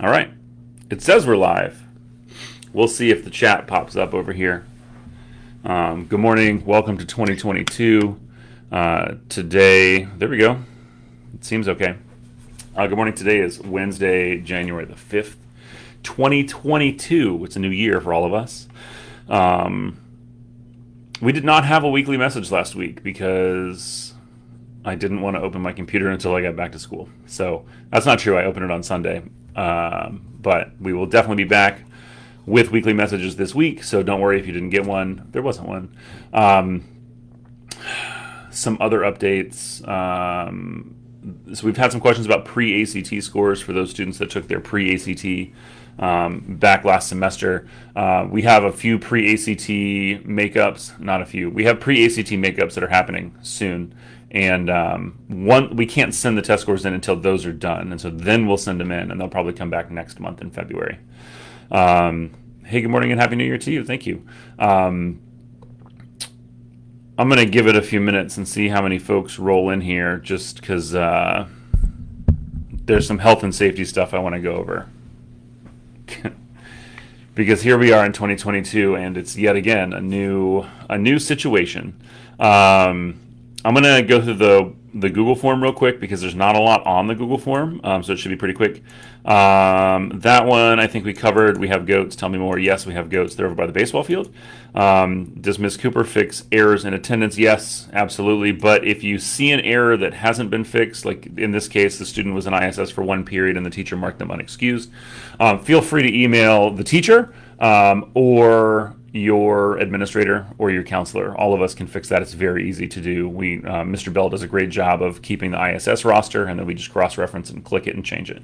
All right. It says we're live. We'll see if the chat pops up over here. Good morning. Welcome to 2022. Today, there we go. It seems okay. Good morning. Today is Wednesday, January the 5th, 2022. It's a new year for all of us. We did not have a weekly message last week because I didn't want to open my computer until I got back to school. So that's not true. I opened it on Sunday. But we will definitely be back with weekly messages this week. So don't worry if you didn't get one. There wasn't one. Some other updates. So we've had some questions about pre-ACT scores for those students that took their pre-ACT back last semester. We have a few pre-ACT makeups, not a few. We have pre-ACT makeups that are happening soon. And we can't send the test scores in until those are done. And so then we'll send them in, and they'll probably come back next month in February. Hey, good morning and Happy New Year to you. Thank you. I'm going to give it a few minutes and see how many folks roll in here just because there's some health and safety stuff I want to go over. Because here we are in 2022, and it's yet again a new situation. I'm going to go through the Google form real quick because there's not a lot on the Google form, so it should be pretty quick. That one I think we covered. We have goats. Tell me more. Yes, we have goats. They're over by the baseball field. Does Ms. Cooper fix errors in attendance? Yes, absolutely. But if you see an error that hasn't been fixed, like in this case, the student was in ISS for one period and the teacher marked them unexcused, feel free to email the teacher or your administrator or your counselor. All of us can fix that. It's very easy to do. Mr. Bell does a great job of keeping the ISS roster, and then we just cross-reference and click it and change it.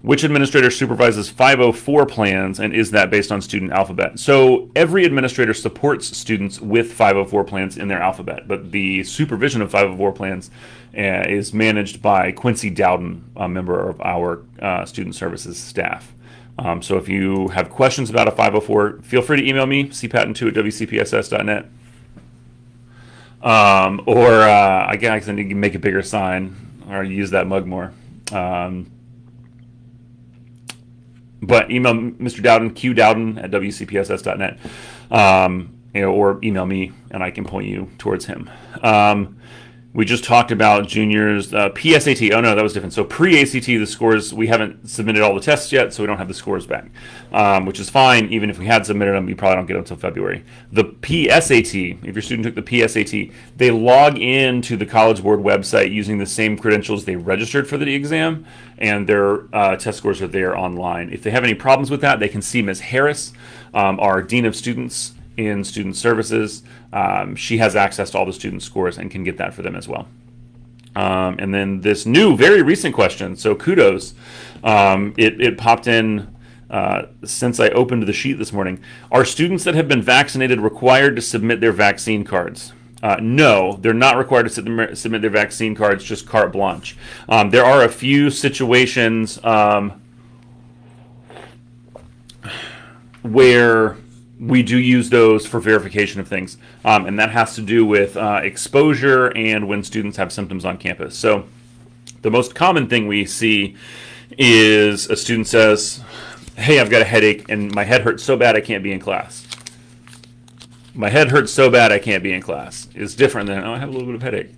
Which administrator supervises 504 plans, and is that based on student alphabet? So every administrator supports students with 504 plans in their alphabet, but the supervision of 504 plans is managed by Quincy Dowden, a member of our student services staff. So if you have questions about a 504, feel free to email me, cpatent2@wcpss.net. I guess I need to make a bigger sign or use that mug more. But email Mr. Dowden, qdowden@wcpss.net, or email me and I can point you towards him. We just talked about juniors, PSAT. Oh no, that was different. So pre-ACT, the scores, we haven't submitted all the tests yet, so we don't have the scores back, which is fine. Even if we had submitted them, you probably don't get them until February. The PSAT, if your student took the PSAT, they log into the College Board website using the same credentials they registered for the exam, and their test scores are there online. If they have any problems with that, they can see Ms. Harris, our Dean of Students in Student Services. She has access to all the student scores and can get that for them as well. And then this new, very recent question, so kudos. It popped in since I opened the sheet this morning. Are students that have been vaccinated required to submit their vaccine cards? No, they're not required to submit their vaccine cards, just carte blanche. There are a few situations where we do use those for verification of things, and that has to do with exposure and when students have symptoms on campus. So the most common thing we see is a student says, hey, I've got a headache and my head hurts so bad I can't be in class. My head hurts so bad I can't be in class is different than, oh, I have a little bit of headache.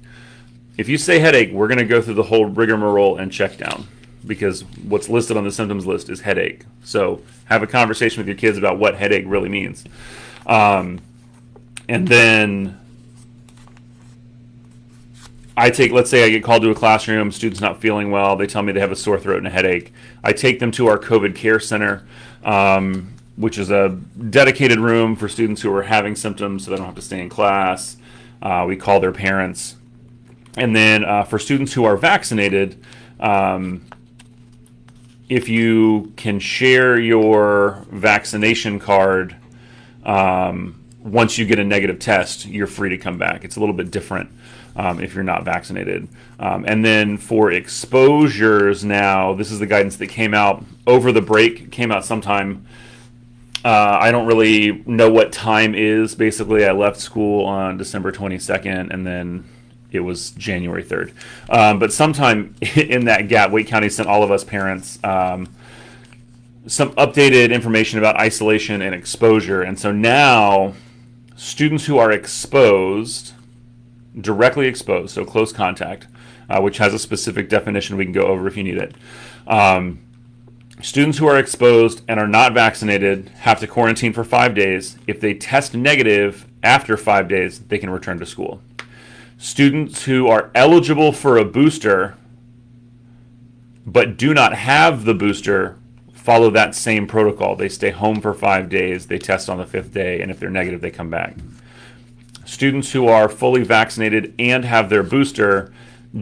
If you say headache, we're going to go through the whole rigmarole and check down, because what's listed on the symptoms list is headache. So have a conversation with your kids about what headache really means. And then let's say I get called to a classroom, student's not feeling well, they tell me they have a sore throat and a headache. I take them to our COVID care center, which is a dedicated room for students who are having symptoms so they don't have to stay in class. We call their parents. And then for students who are vaccinated, if you can share your vaccination card, once you get a negative test, you're free to come back. It's a little bit different if you're not vaccinated. And then for exposures now, this is the guidance that came out over the break, came out sometime. I don't really know what time is. Basically, I left school on December 22nd, and then it was January 3rd. But sometime in that gap, Wake County sent all of us parents some updated information about isolation and exposure. And so now students who are exposed, directly exposed, so close contact, which has a specific definition we can go over if you need it. Students who are exposed and are not vaccinated have to quarantine for 5 days. If they test negative after 5 days, they can return to school. Students who are eligible for a booster but do not have the booster follow that same protocol. They stay home for 5 days, they test on the 5th day, and if they're negative, they come back. Students who are fully vaccinated and have their booster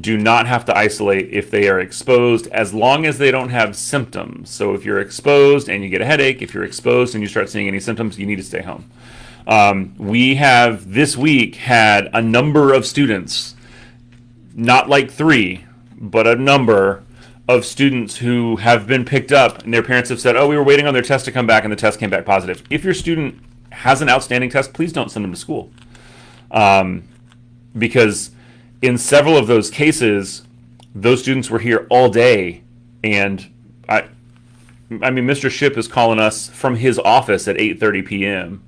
do not have to isolate if they are exposed, as long as they don't have symptoms. So if you're exposed and you get a headache, if you're exposed and you start seeing any symptoms, you need to stay home. We have this week had a number of students, not like 3, but a number of students who have been picked up and their parents have said, oh, we were waiting on their test to come back and the test came back positive. If your student has an outstanding test, please don't send them to school. Because in several of those cases, those students were here all day, and I mean, Mr. Ship is calling us from his office at 8:30 p.m.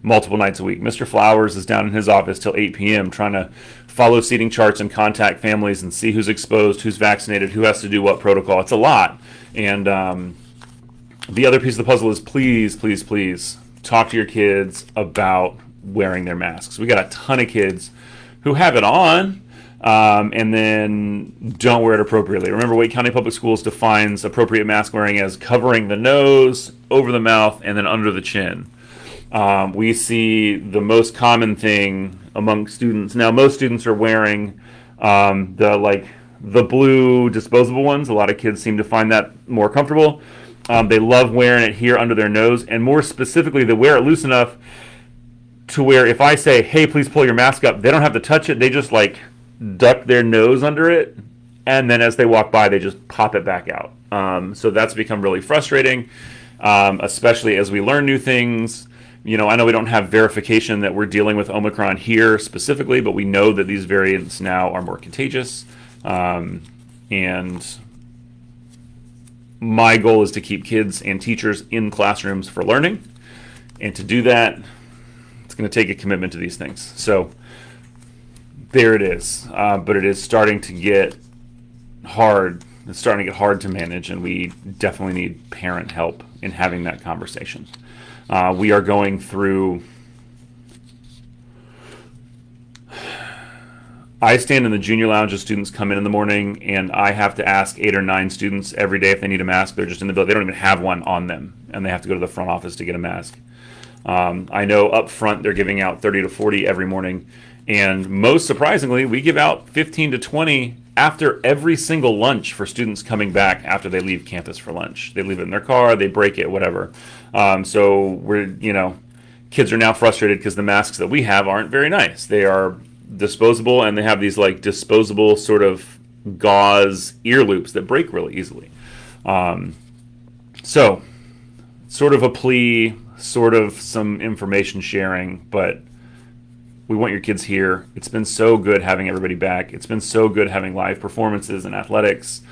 multiple nights a week. Mr. Flowers is down in his office till 8 p.m. trying to follow seating charts and contact families and see who's exposed, who's vaccinated, who has to do what protocol. It's a lot. And the other piece of the puzzle is please, please, please talk to your kids about wearing their masks. We got a ton of kids who have it on and then don't wear it appropriately. Remember, Wake County Public Schools defines appropriate mask wearing as covering the nose, over the mouth, and then under the chin. We see the most common thing among students. Now, most students are wearing the blue disposable ones. A lot of kids seem to find that more comfortable. They love wearing it here under their nose, and more specifically, they wear it loose enough to where if I say, hey, please pull your mask up, they don't have to touch it. They just like duck their nose under it, and then as they walk by, they just pop it back out. So that's become really frustrating, especially as we learn new things. You know, I know we don't have verification that we're dealing with Omicron here specifically, but we know that these variants now are more contagious. And my goal is to keep kids and teachers in classrooms for learning. And to do that, it's going to take a commitment to these things. So there it is. But it is starting to get hard. It's starting to get hard to manage, and we definitely need parent help in having that conversation. We are going through... I stand in the junior lounge as students come in the morning, and I have to ask 8 or 9 students every day if they need a mask. They're just in the building. They don't even have one on them, and they have to go to the front office to get a mask. I know up front they're giving out 30 to 40 every morning, and most surprisingly, we give out 15 to 20 after every single lunch for students coming back after they leave campus for lunch. They leave it in their car, they break it, whatever. So we're, kids are now frustrated because the masks that we have aren't very nice. They are disposable, and they have these like disposable sort of gauze ear loops that break really easily. So sort of a plea, sort of some information sharing, but we want your kids here. It's been so good having everybody back. It's been so good having live performances and athletics.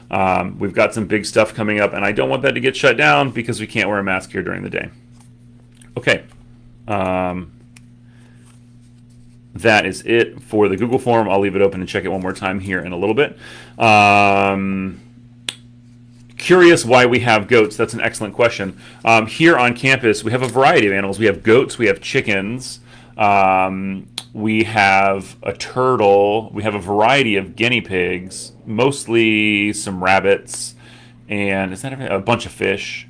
We've got some big stuff coming up, and I don't want that to get shut down because we can't wear a mask here during the day. Okay. That is it for the Google form. I'll leave it open and check it one more time here in a little bit. Curious why we have goats. That's an excellent question. Here on campus, we have a variety of animals. We have goats, we have chickens, we have a turtle, we have a variety of guinea pigs, mostly some rabbits, and is that a bunch of fish?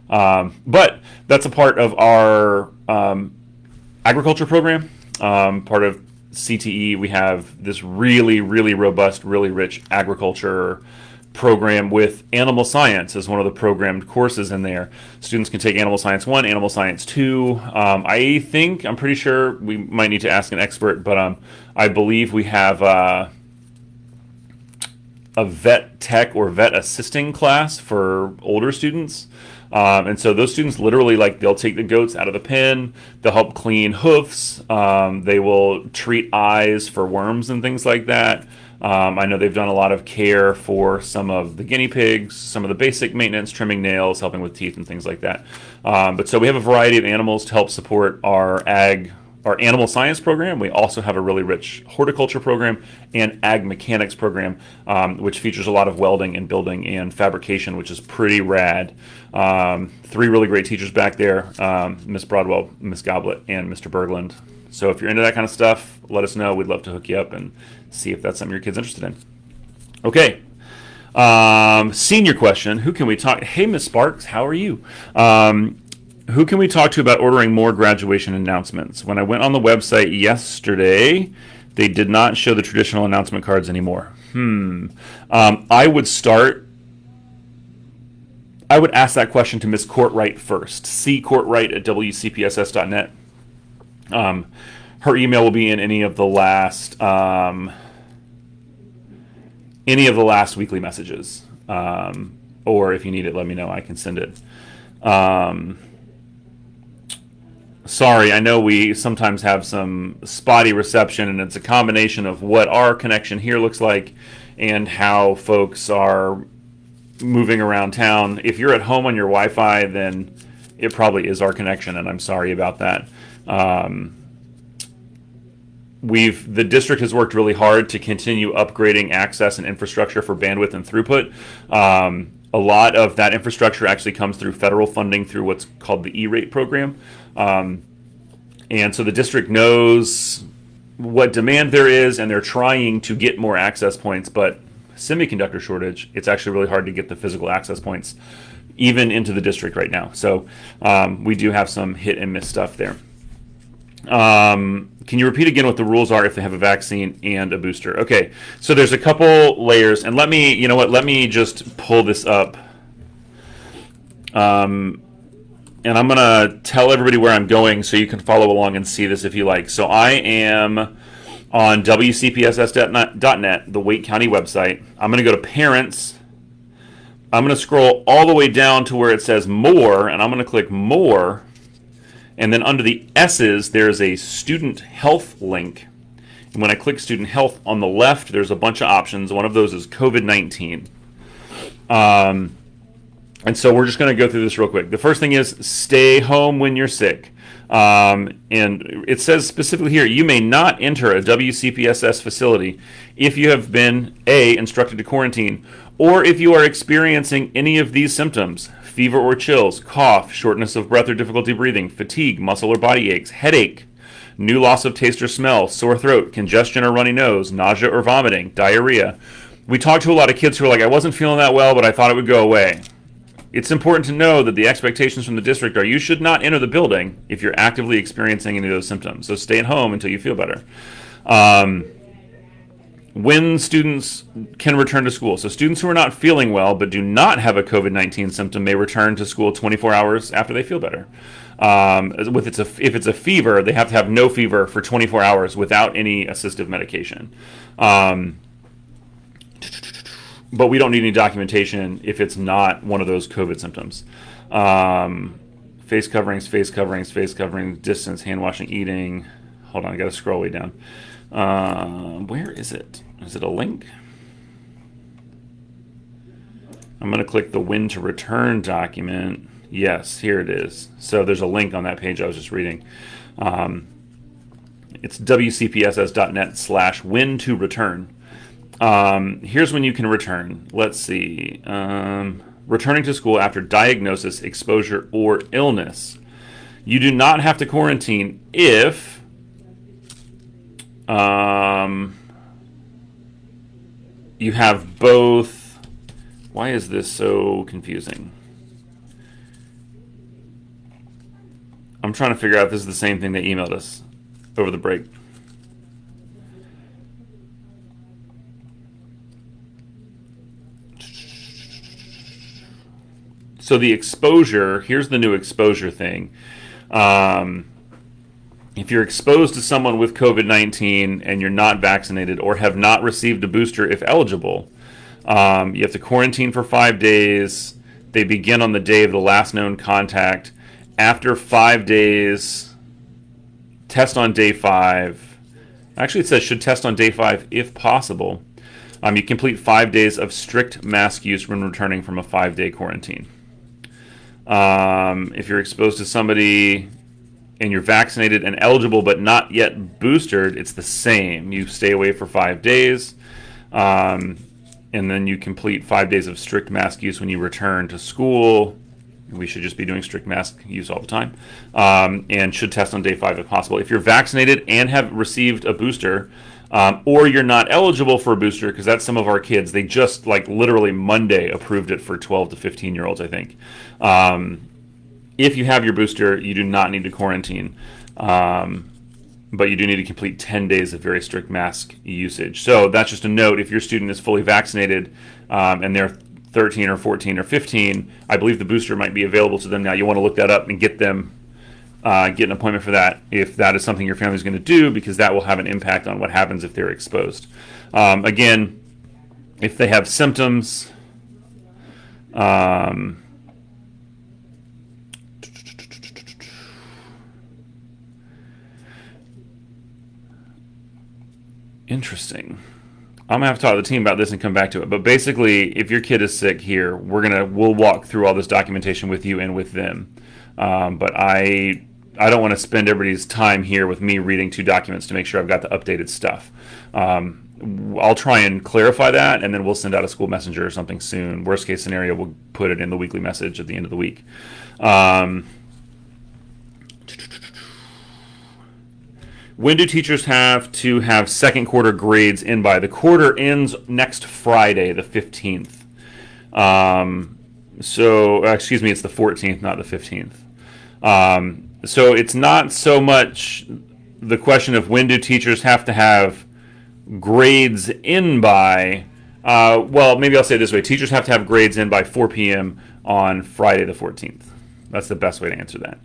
But that's a part of our agriculture program. Part of CTE, we have this really, really robust, really rich agriculture program with animal science as one of the programmed courses in there. Students can take Animal Science 1, Animal Science 2. I'm pretty sure we might need to ask an expert, but I believe we have a vet tech or vet assisting class for older students. And so those students literally, like, they'll take the goats out of the pen, they'll help clean hoofs, they will treat eyes for worms and things like that. I know they've done a lot of care for some of the guinea pigs, some of the basic maintenance, trimming nails, helping with teeth and things like that. But so we have a variety of animals to help support our animal science program. We also have a really rich horticulture program and ag mechanics program, which features a lot of welding and building and fabrication, which is pretty rad. Three really great teachers back there, Miss Broadwell, Miss Goblet, and Mr. Berglund. So if you're into that kind of stuff, let us know. We'd love to hook you up and see if that's something your kid's interested in. Okay. Senior question. Who can we talk? Hey, Miss Sparks, how are you? Who can we talk to about ordering more graduation announcements? When I went on the website yesterday, they did not show the traditional announcement cards anymore. I would ask that question to Miss Courtwright first. ccourtwright@wcpss.net. Her email will be in any of the last weekly messages. Or if you need it, let me know. I can send it. Sorry, I know we sometimes have some spotty reception, and it's a combination of what our connection here looks like and how folks are moving around town. If you're at home on your Wi-Fi, then it probably is our connection, and I'm sorry about that. The district has worked really hard to continue upgrading access and infrastructure for bandwidth and throughput. A lot of that infrastructure actually comes through federal funding through what's called the E-rate program. And so the district knows what demand there is, and they're trying to get more access points, but semiconductor shortage, it's actually really hard to get the physical access points even into the district right now. So we do have some hit and miss stuff there. Can you repeat again what the rules are if they have a vaccine and a booster? Okay, so there's a couple layers, and let me just pull this up. And I'm going to tell everybody where I'm going so you can follow along and see this if you like. So I am on wcpss.net, the Wake County website. I'm going to go to Parents. I'm going to scroll all the way down to where it says More, and I'm going to click More. And then under the S's, there's a Student Health link. And when I click Student Health on the left, there's a bunch of options. One of those is COVID-19. And so we're just going to go through this real quick. The first thing is stay home when you're sick. And it says specifically here, you may not enter a WCPSS facility if you have been, A, instructed to quarantine, or if you are experiencing any of these symptoms: fever or chills, cough, shortness of breath or difficulty breathing, fatigue, muscle or body aches, headache, new loss of taste or smell, sore throat, congestion or runny nose, nausea or vomiting, diarrhea. We talked to a lot of kids who are like, I wasn't feeling that well, but I thought it would go away. It's important to know that the expectations from the district are you should not enter the building if you're actively experiencing any of those symptoms. So stay at home until you feel better. When students can return to school. So students who are not feeling well but do not have a COVID-19 symptom may return to school 24 hours after they feel better. If it's a fever, they have to have no fever for 24 hours without any assistive medication. But we don't need any documentation if it's not one of those COVID symptoms. Face coverings, distance, hand washing, eating. Hold on, I got to scroll way down. Where is it? Is it a link? I'm going to click the when to return document. Yes, here it is. So there's a link on that page I was just reading. It's wcpss.net/when to return. Here's when you can return. Let's see. Returning to school after diagnosis, exposure, or illness. You do not have to quarantine if you have both. Why is this so confusing? I'm trying to figure out if this is the same thing they emailed us over the break. So the exposure, here's the new exposure thing. If you're exposed to someone with COVID-19 and you're not vaccinated or have not received a booster if eligible, You have to quarantine for 5 days. They begin on the day of the last known contact. After 5 days, test on day 5. Actually, it says should test on day 5 if possible. You complete 5 days of strict mask use when returning from a 5-day quarantine. If you're exposed to somebody and you're vaccinated and eligible but not yet boosted, it's the same. You stay away for 5 days, and then you complete 5 days of strict mask use when you return to school. We should just be doing strict mask use all the time, and should test on day 5 if possible. If you're vaccinated and have received a booster, or you're not eligible for a booster, because that's some of our kids. They just, like, literally Monday approved it for 12 to 15-year-olds, I think. If you have your booster, you do not need to quarantine, but you do need to complete 10 days of very strict mask usage. So that's just a note. If your student is fully vaccinated and they're 13 or 14 or 15, I believe the booster might be available to them now. You want to look that up and get them get an appointment for that if that is something your family is going to do, because that will have an impact on what happens if they're exposed. Again, if they have symptoms, interesting. I'm gonna have to talk to the team about this and come back to it. But basically, if your kid is sick here, we'll walk through all this documentation with you and with them. But I don't want to spend everybody's time here with me reading 2 documents to make sure I've got the updated stuff. I'll try and clarify that, and then we'll send out a school messenger or something soon. Worst case scenario, we'll put it in the weekly message at the end of the week. When do teachers have to have second quarter grades in by? The quarter ends next Friday, the 15th. Excuse me, it's the 14th, not the 15th. So it's not so much the question of when do teachers have to have grades in by. Well, maybe I'll say it this way. Teachers have to have grades in by 4 p.m. on Friday the 14th. That's the best way to answer that.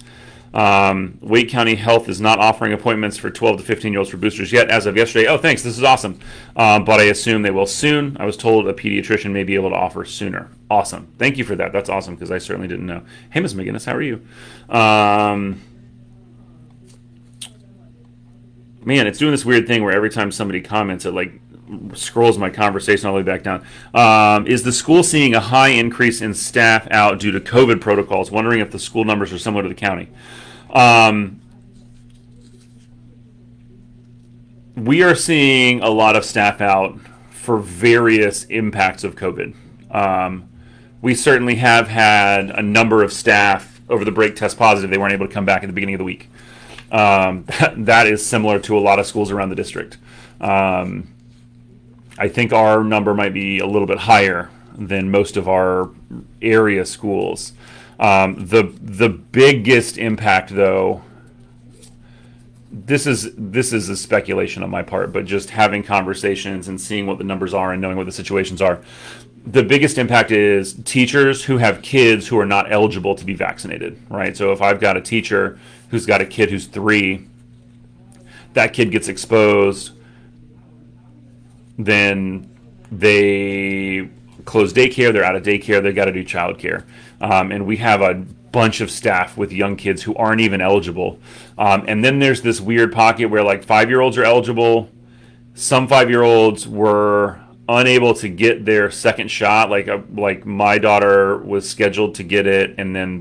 Wake County Health is not offering appointments for 12 to 15-year-olds for boosters yet as of yesterday. Oh, thanks. This is awesome. But I assume they will soon. I was told a pediatrician may be able to offer sooner. Awesome. Thank you for that. That's awesome, because I certainly didn't know. Hey, Ms. McGinnis, how are you? Man, it's doing this weird thing where every time somebody comments, it like scrolls my conversation all the way back down. Is the school seeing a high increase in staff out due to COVID protocols? Wondering if the school numbers are similar to the county. We are seeing a lot of staff out for various impacts of COVID. We certainly have had a number of staff over the break test positive. They weren't able to come back at the beginning of the week. That is similar to a lot of schools around the district. I think our number might be a little bit higher than most of our area schools. The biggest impact, though, this is a speculation on my part, but just having conversations and seeing what the numbers are and knowing what the situations are, the biggest impact is teachers who have kids who are not eligible to be vaccinated, right? So if I've got a teacher who's got a kid who's 3, that kid gets exposed, then they close daycare, they're out of daycare, they got to do childcare. And we have a bunch of staff with young kids who aren't even eligible. And then there's this weird pocket where like 5-year-olds are eligible. Some 5-year-olds were unable to get their second shot. Like my daughter was scheduled to get it, and then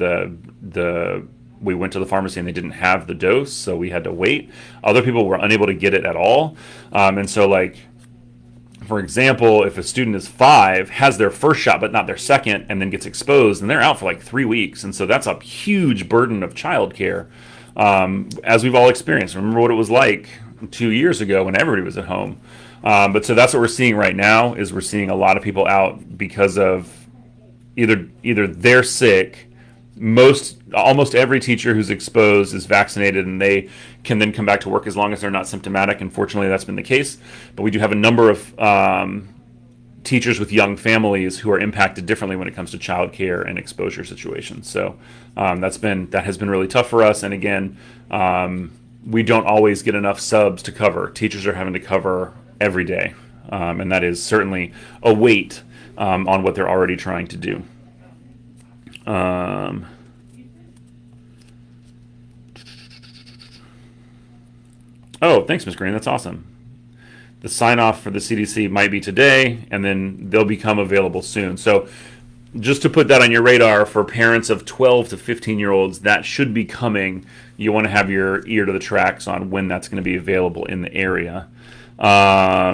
we went to the pharmacy and they didn't have the dose, so we had to wait. Other people were unable to get it at all. And so, like, for example, if a student is 5, has their first shot but not their second, and then gets exposed, and they're out for like 3 weeks. And so that's a huge burden of childcare, as we've all experienced. Remember what it was like 2 years ago when everybody was at home. But so that's what we're seeing right now, is we're seeing a lot of people out because of either they're sick. Almost every teacher who's exposed is vaccinated, and they can then come back to work as long as they're not symptomatic. Unfortunately, that's been the case. But we do have a number of teachers with young families who are impacted differently when it comes to childcare and exposure situations. So that has been really tough for us. And again, we don't always get enough subs to cover. Teachers are having to cover every day, and that is certainly a weight on what they're already trying to do. Oh, thanks, Ms. Green. That's awesome. The sign off for the CDC might be today, and then they'll become available soon. So, just to put that on your radar for parents of 12 to 15-year-olds, that should be coming. You want to have your ear to the tracks on when that's going to be available in the area. How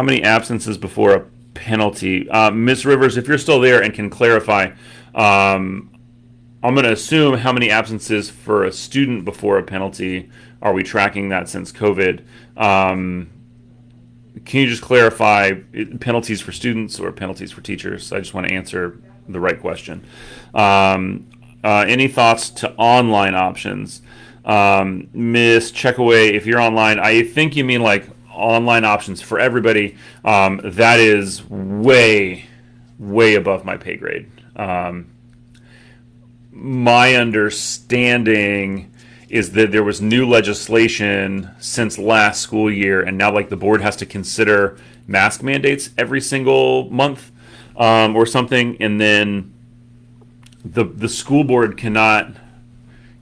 many absences before a penalty? Ms. Rivers, if you're still there and can clarify, I'm going to assume how many absences for a student before a penalty. Are we tracking that since COVID? Can you just clarify penalties for students or penalties for teachers? I just want to answer the right question. Any thoughts to online options? Miss Checkaway, if you're online, I think you mean like online options for everybody. That is way, way above my pay grade. My understanding is that there was new legislation since last school year, and now like the board has to consider mask mandates every single month or something, and then the school board cannot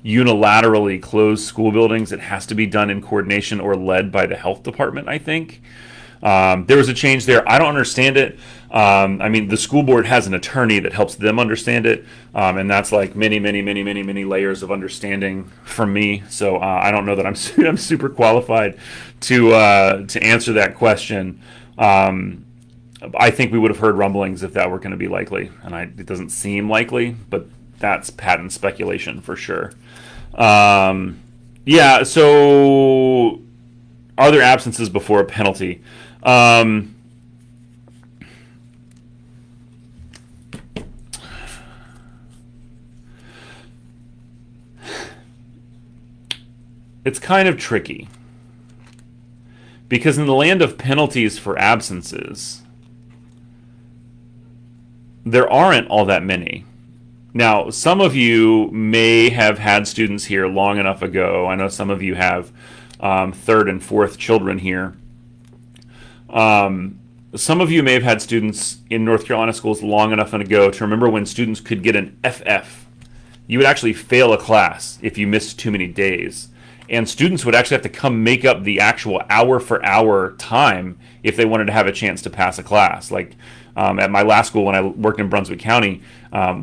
unilaterally close school buildings. It has to be done in coordination or led by the health department, I think. There was a change there. I don't understand it. I mean, the school board has an attorney that helps them understand it, and that's like many layers of understanding from me. So I don't know that I'm super qualified to answer that question. I think we would have heard rumblings if that were going to be likely, and it doesn't seem likely, but that's patent speculation for sure. Yeah. So, are there absences before a penalty? It's kind of tricky because in the land of penalties for absences, there aren't all that many. Now, some of you may have had students here long enough ago. I know some of you have third and fourth children here. Some of you may have had students in North Carolina schools long enough ago to remember when students could get an FF. You would actually fail a class if you missed too many days. And students would actually have to come make up the actual hour for hour time if they wanted to have a chance to pass a class. Like at my last school when I worked in Brunswick County,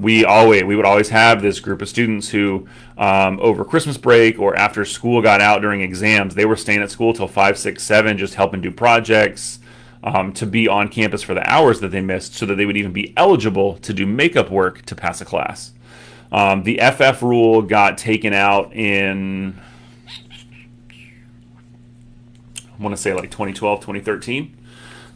we would always have this group of students who over Christmas break or after school got out during exams, they were staying at school till 5, 6, 7, just helping do projects, to be on campus for the hours that they missed so that they would even be eligible to do makeup work to pass a class. The FF rule got taken out in, I want to say like 2012, 2013.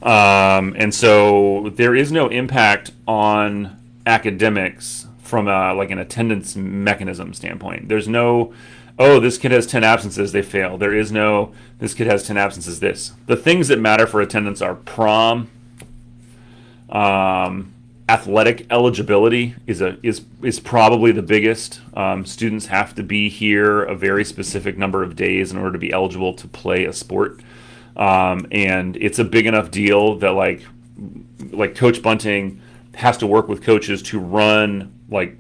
And so there is no impact on academics from like an attendance mechanism standpoint. There's no, oh, this kid has 10 absences, they fail. There is no, this kid has 10 absences, this. The things that matter for attendance are prom, athletic eligibility is probably the biggest. Students have to be here a very specific number of days in order to be eligible to play a sport. And it's a big enough deal that like Coach Bunting has to work with coaches to run like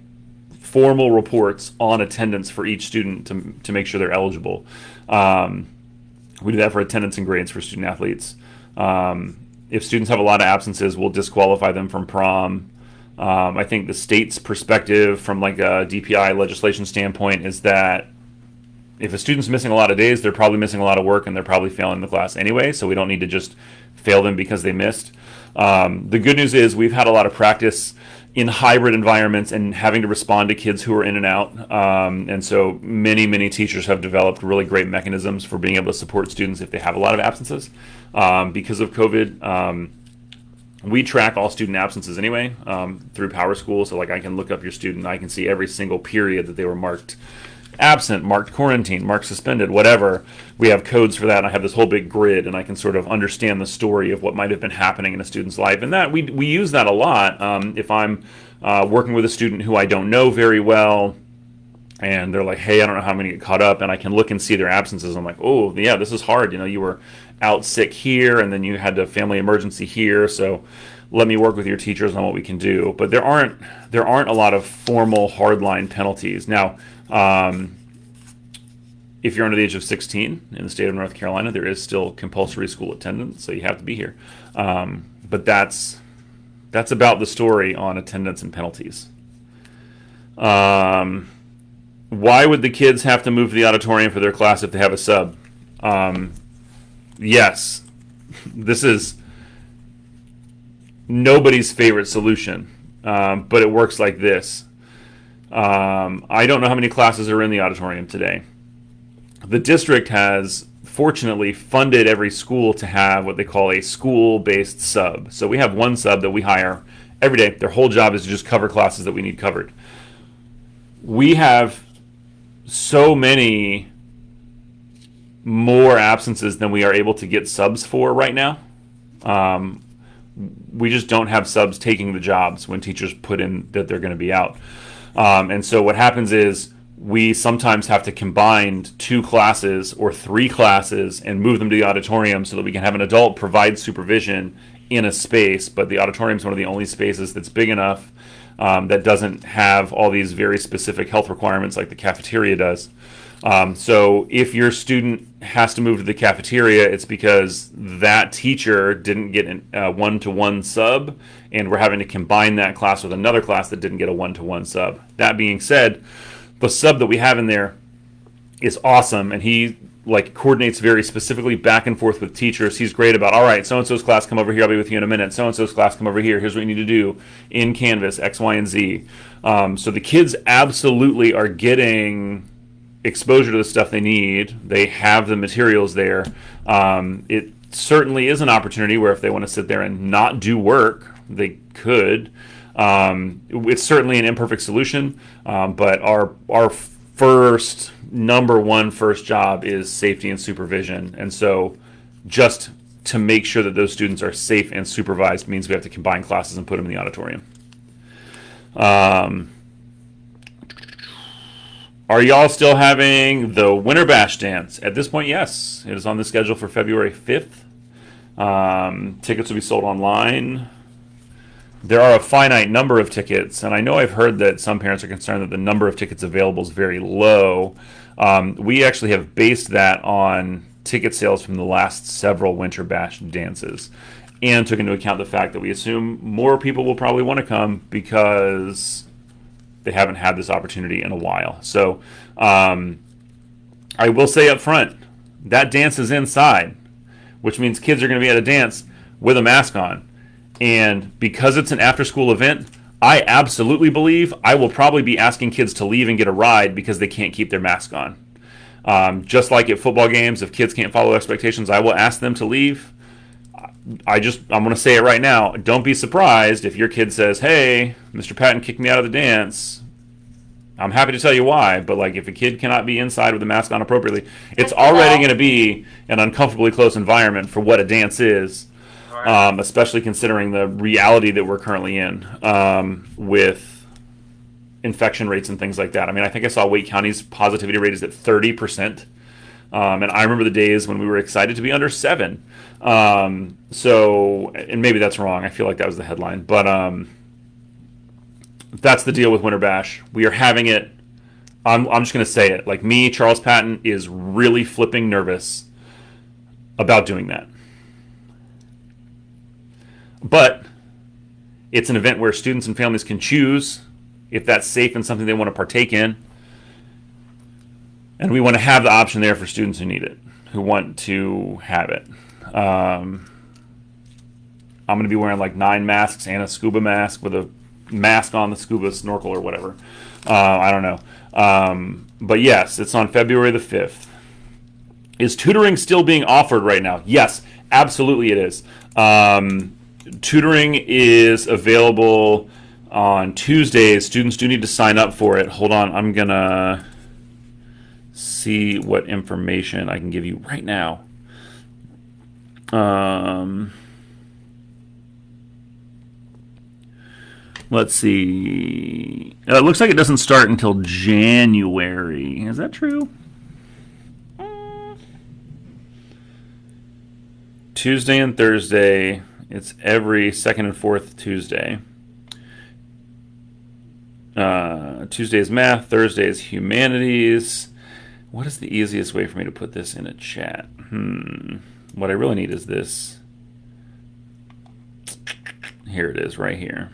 formal reports on attendance for each student to make sure they're eligible. We do that for attendance and grades for student athletes. If students have a lot of absences, we'll disqualify them from prom. I think the state's perspective from like a DPI legislation standpoint is that if a student's missing a lot of days, they're probably missing a lot of work and they're probably failing the class anyway, so we don't need to just fail them because they missed. The good news is we've had a lot of practice in hybrid environments and having to respond to kids who are in and out. And so many teachers have developed really great mechanisms for being able to support students if they have a lot of absences. Because of COVID, we track all student absences anyway through PowerSchool. So like I can look up your student, I can see every single period that they were marked absent, marked quarantine, marked suspended, whatever. We have codes for that, and I have this whole big grid, and I can sort of understand the story of what might have been happening in a student's life. And that we use that a lot. If I'm working with a student who I don't know very well, and they're like, hey, I don't know how I'm going to get caught up. And I can look and see their absences. I'm like, oh, yeah, this is hard. You were out sick here, and then you had a family emergency here. So let me work with your teachers on what we can do. But there aren't a lot of formal hardline penalties. Now, if you're under the age of 16 in the state of North Carolina, there is still compulsory school attendance, so you have to be here. But that's about the story on attendance and penalties. Why would the kids have to move to the auditorium for their class if they have a sub? Yes, this is nobody's favorite solution, but it works like this. I don't know how many classes are in the auditorium today. The district has fortunately funded every school to have what they call a school-based sub. So we have one sub that we hire every day. Their whole job is to just cover classes that we need covered. We have so many more absences than we are able to get subs for right now. We just don't have subs taking the jobs when teachers put in that they're going to be out. And so what happens is we sometimes have to combine 2 classes or 3 classes and move them to the auditorium so that we can have an adult provide supervision in a space. But the auditorium is one of the only spaces that's big enough that doesn't have all these very specific health requirements like the cafeteria does. So if your student has to move to the cafeteria, it's because that teacher didn't get a one-to-one sub, and we're having to combine that class with another class that didn't get a one-to-one sub. That being said, the sub that we have in there is awesome, and he coordinates very specifically back and forth with teachers. He's great about, all right, so-and-so's class, come over here, I'll be with you in a minute. So-and-so's class, come over here, here's what you need to do in Canvas, X, Y, and Z. So the kids absolutely are getting exposure to the stuff they need. They have the materials there. It certainly is an opportunity where if they want to sit there and not do work, they could. It's certainly an imperfect solution, but our first job is safety and supervision. And so just to make sure that those students are safe and supervised means we have to combine classes and put them in the auditorium. Are y'all still having the Winter Bash dance? At this point, yes. It is on the schedule for February 5th. Tickets will be sold online. There are a finite number of tickets, and I know I've heard that some parents are concerned that the number of tickets available is very low. We actually have based that on ticket sales from the last several Winter Bash dances and took into account the fact that we assume more people will probably want to come because they haven't had this opportunity in a while. So I will say up front, that dance is inside, which means kids are going to be at a dance with a mask on. And because it's an after-school event, I absolutely believe I will probably be asking kids to leave and get a ride because they can't keep their mask on. Just like at football games, if kids can't follow expectations, I will ask them to leave. I'm going to say it right now. Don't be surprised if your kid says, hey, Mr. Patton kicked me out of the dance. I'm happy to tell you why, but if a kid cannot be inside with a mask on appropriately, it's already going to be an uncomfortably close environment for what a dance is. Especially considering the reality that we're currently in with infection rates and things like that. I mean, I think I saw Wake County's positivity rate is at 30%. And I remember the days when we were excited to be under 7. And maybe that's wrong. I feel like that was the headline. But that's the deal with Winter Bash. We are having it. I'm just going to say it. Me, Charles Patton, is really flipping nervous about doing that. But it's an event where students and families can choose if that's safe and something they want to partake in. And we want to have the option there for students who need it, who want to have it. I'm going to be wearing 9 masks and a scuba mask with a mask on the scuba snorkel or whatever. I don't know. But yes, it's on February the 5th. Is tutoring still being offered right now? Yes, absolutely it is. Tutoring is available on Tuesdays. Students do need to sign up for it. Hold on, I'm going to see what information I can give you right now. Let's see. It looks like it doesn't start until January. Is that true? Tuesday and Thursday. It's every second and fourth Tuesday. Tuesday is math. Thursday is humanities. What is the easiest way for me to put this in a chat? What I really need is this. Here it is, right here.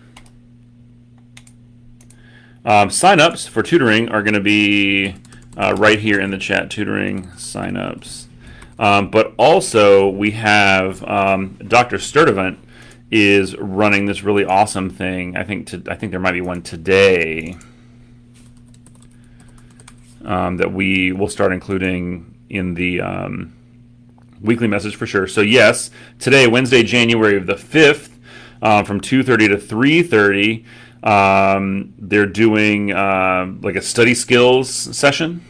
Sign-ups for tutoring are going to be right here in the chat. Tutoring sign-ups. But also we have Dr. Sturdivant is running this really awesome thing. I think there might be one today that we will start including in the weekly message for sure. So yes, today, Wednesday, January the 5th, from 2:30 to 3:30, they're doing like a study skills session.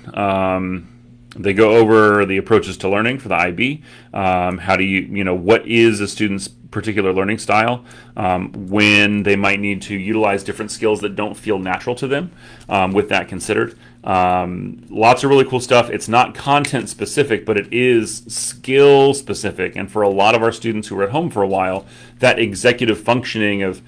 They go over the approaches to learning for the IB. How do what is a student's particular learning style, when they might need to utilize different skills that don't feel natural to them, with that considered. Lots of really cool stuff. It's not content specific, but it is skill specific. And for a lot of our students who were at home for a while, that executive functioning of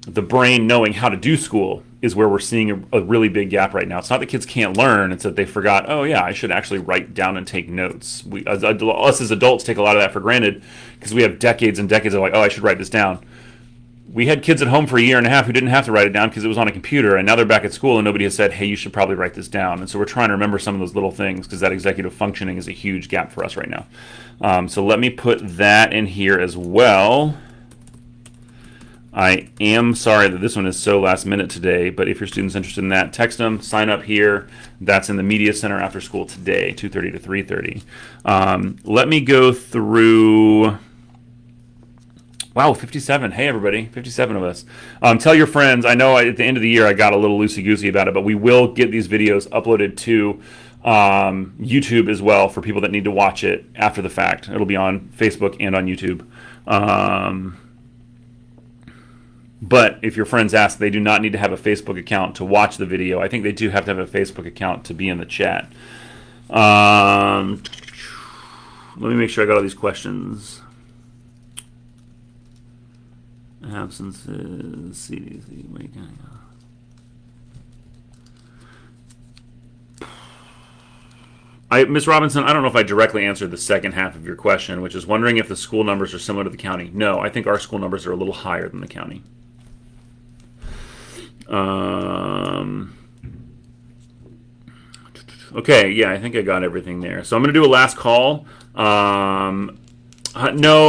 the brain knowing how to do school is where we're seeing a really big gap right now. It's not that kids can't learn, it's that they forgot, oh yeah, I should actually write down and take notes. Us as adults take a lot of that for granted because we have decades and decades of like, oh, I should write this down. We had kids at home for a year and a half who didn't have to write it down because it was on a computer, and now they're back at school and nobody has said, hey, you should probably write this down. And so we're trying to remember some of those little things because that executive functioning is a huge gap for us right now. So let me put that in here as well. I am sorry that this one is so last minute today, but if your student's interested in that, text them, sign up here. That's in the Media Center after school today, 2:30 to 3:30. Let me go through... Wow, 57. Hey, everybody, 57 of us. Tell your friends. I know at the end of the year I got a little loosey-goosey about it, but we will get these videos uploaded to YouTube as well for people that need to watch it after the fact. It'll be on Facebook and on YouTube. But if your friends ask, they do not need to have a Facebook account to watch the video. I think they do have to have a Facebook account to be in the chat. Let me make sure I got all these questions. Absences, CDC, Ms. Robinson, I don't know if I directly answered the second half of your question, which is wondering if the school numbers are similar to the county. No, I think our school numbers are a little higher than the county. Okay, yeah, I think I got everything there. So I'm going to do a last call. No,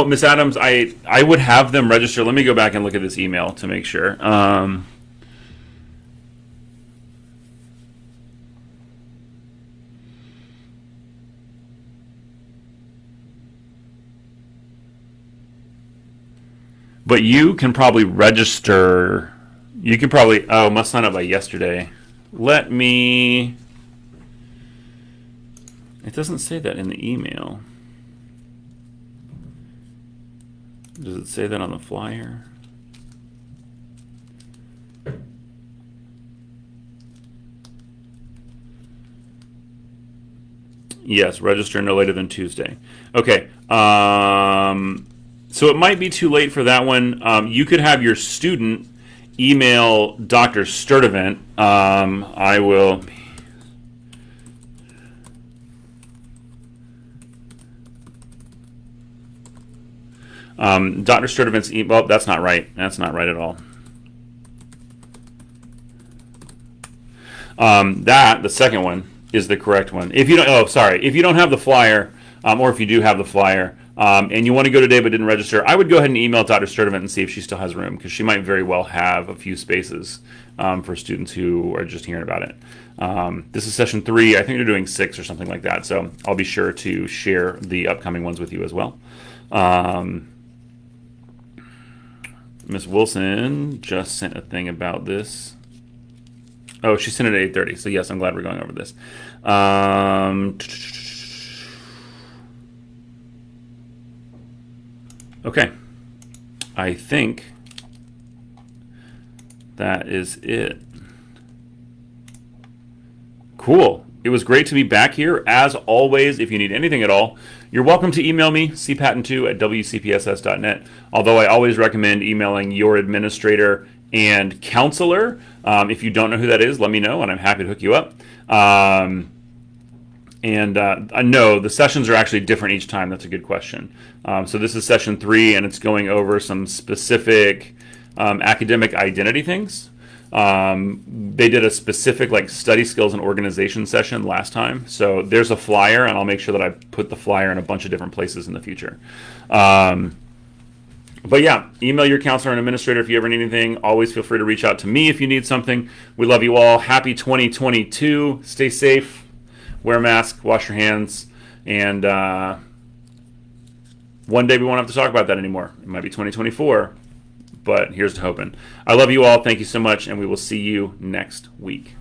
Miss Adams, I would have them register. Let me go back and look at this email to make sure. But you can probably register. You can probably, must sign up by yesterday. Let me, it doesn't say that in the email. Does it say that on the flyer? Yes, register no later than Tuesday. Okay. So it might be too late for that one. You could have your student email Dr. Sturdivant. I will... Dr. Sturdivant's email... Oh, that's not right. That's not right at all. The second one, is the correct one. If you don't... If you don't have the flyer, or if you do have the flyer, and you want to go today but didn't register, I would go ahead and email Dr. Sturdivant and see if she still has room, because she might very well have a few spaces for students who are just hearing about it. This is session 3. I think they're doing 6 or something like that, so I'll be sure to share the upcoming ones with you as well. Miss Wilson just sent a thing about this. Oh, she sent it at 8:30, so yes, I'm glad we're going over this. Okay. I think that is it. Cool. It was great to be back here. As always, if you need anything at all, you're welcome to email me, cpatton2@wcpss.net. Although I always recommend emailing your administrator and counselor. If you don't know who that is, let me know, and I'm happy to hook you up. I know the sessions are actually different each time. That's a good question. So this is session 3, and it's going over some specific academic identity things. They did a specific like study skills and organization session last time. So there's a flyer, and I'll make sure that I put the flyer in a bunch of different places in the future. But yeah, email your counselor and administrator if you ever need anything. Always feel free to reach out to me if you need something. We love you all. Happy 2022. Stay safe. Wear a mask. Wash your hands. And one day we won't have to talk about that anymore. It might be 2024. But here's to hoping. I love you all. Thank you so much. And we will see you next week.